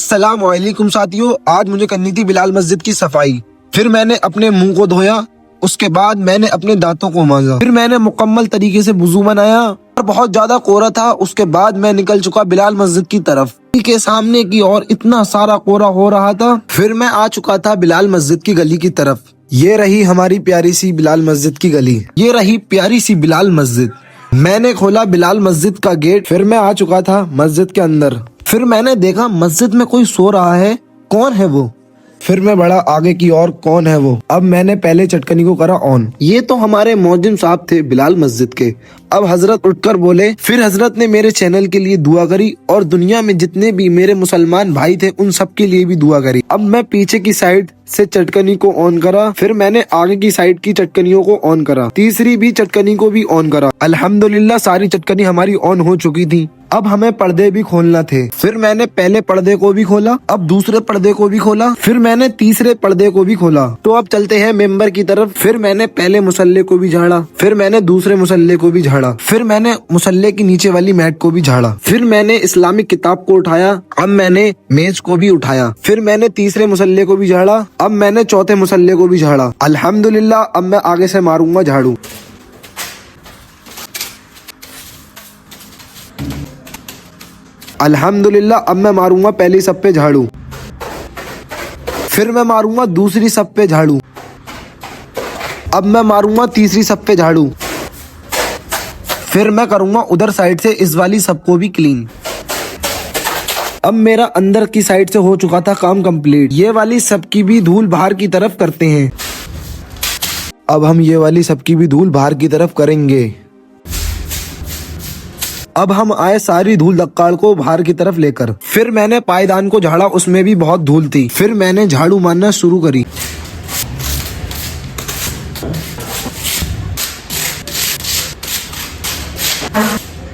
अस्सलाम वालेकुम साथियों, आज मुझे करनी थी बिलाल मस्जिद की सफाई। फिर मैंने अपने मुंह को धोया, उसके बाद मैंने अपने दांतों को मांजा, फिर मैंने मुकम्मल तरीके से वुजू बनाया और बहुत ज्यादा कोहरा था। उसके बाद मैं निकल चुका बिलाल मस्जिद की तरफ के सामने की और इतना सारा कोहरा हो रहा था। फिर मैं आ चुका था बिलाल मस्जिद की गली की तरफ। ये रही हमारी प्यारी सी बिलाल मस्जिद की गली, ये रही प्यारी सी बिलाल मस्जिद। मैंने खोला बिलाल मस्जिद का गेट, फिर मैं आ चुका था मस्जिद के अंदर। फिर मैंने देखा मस्जिद में कोई सो रहा है, कौन है वो? फिर मैं बढ़ा आगे की ओर, कौन है वो? अब मैंने पहले चटकनी को करा ऑन। ये तो हमारे मौजिम साहब थे बिलाल मस्जिद के। अब हजरत उठकर बोले, फिर हजरत ने मेरे चैनल के लिए दुआ करी और दुनिया में जितने भी मेरे मुसलमान भाई थे उन सब के लिए भी दुआ करी। अब मैं पीछे की साइड से चटकनी को ऑन करा, फिर मैंने आगे की साइड की चटकनियों को ऑन करा, तीसरी भी चटकनी को भी ऑन करा। अल्हम्दुलिल्लाह सारी चटकनी हमारी ऑन हो चुकी थी। अब हमें पर्दे भी खोलना थे। फिर मैंने पहले पर्दे को भी खोला, अब दूसरे पर्दे को भी खोला, फिर मैंने तीसरे पर्दे को भी खोला। तो अब चलते हैं मेंबर की तरफ। फिर मैंने पहले मुसल्ले को भी झाड़ा, फिर मैंने दूसरे मुसल्ले को भी झाड़ा, फिर मैंने मुसल्ले की नीचे वाली मैट को भी झाड़ा, फिर मैंने इस्लामिक किताब को उठाया, अब मैंने मेज को भी उठाया, फिर मैंने तीसरे मुसल्ले को भी झाड़ा, अब मैंने चौथे मुसल्ले को भी झाड़ा। अल्हम्दुलिल्लाह अब मैं आगे से मारूंगा झाड़ू। अल्हम्दुलिल्लाह अब मैं मारूंगा पहली सब पे झाड़ू, फिर मैं मारूंगा दूसरी सब पे झाड़ू, अब मैं मारूंगा तीसरी सब पे झाड़ू, फिर मैं करूंगा उधर साइड से इस वाली सबको भी क्लीन। अब मेरा अंदर की साइड से हो चुका था काम कंप्लीट। ये वाली सबकी भी धूल बाहर की तरफ करते हैं। अब हम ये वाली सबकी भी धूल बाहर की तरफ करेंगे। अब हम आए सारी धूल दक्काल को बाहर की तरफ लेकर। फिर मैंने पायदान को झाड़ा, उसमें भी बहुत धूल थी। फिर मैंने झाड़ू मारना शुरू करी।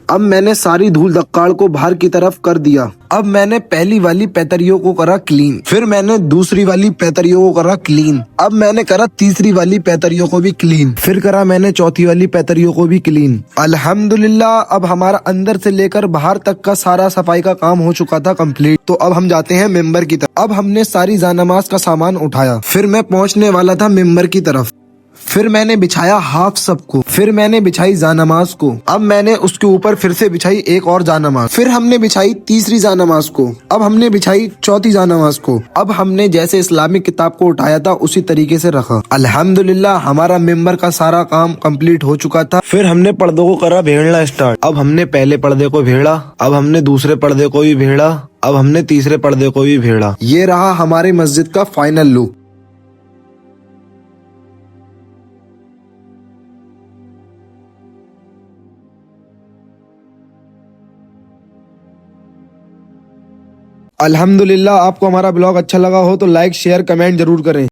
अब मैंने सारी धूल दक्काल को बाहर की तरफ कर दिया। अब मैंने पहली वाली पैतरियों को करा क्लीन, फिर मैंने दूसरी वाली पैतरियों को करा क्लीन, अब मैंने करा तीसरी वाली पैतरियों को भी क्लीन, फिर करा मैंने चौथी वाली पैतरियों को भी क्लीन। अल्हम्दुलिल्लाह अब हमारा अंदर से लेकर बाहर तक का सारा सफाई का काम हो चुका था कंप्लीट। तो अब हम जाते हैं मेंबर की तरफ। अब हमने सारी जानमाज का सामान उठाया, फिर मैं पहुंचने वाला था मेंबर की तरफ। फिर मैंने बिछाया हाफ सबको, फिर मैंने बिछाई जानमाज को, अब मैंने उसके ऊपर फिर से बिछाई एक और जानमाज, फिर हमने बिछाई तीसरी जानमाज को, अब हमने बिछाई चौथी जानमाज को। अब हमने जैसे इस्लामिक किताब को उठाया था उसी तरीके से रखा। अल्हम्दुलिल्लाह हमारा मेंबर का सारा काम कंप्लीट हो चुका था। फिर हमने पर्दों को करा भेड़ना स्टार्ट। अब हमने पहले पर्दे को भेड़ा, अब हमने दूसरे पर्दे को भी भेड़ा, अब हमने तीसरे पर्दे को भी भेड़ा। ये रहा हमारी मस्जिद का फाइनल लुक। अल्हम्दुलिल्लाह आपको हमारा ब्लॉग अच्छा लगा हो तो लाइक शेयर कमेंट जरूर करें।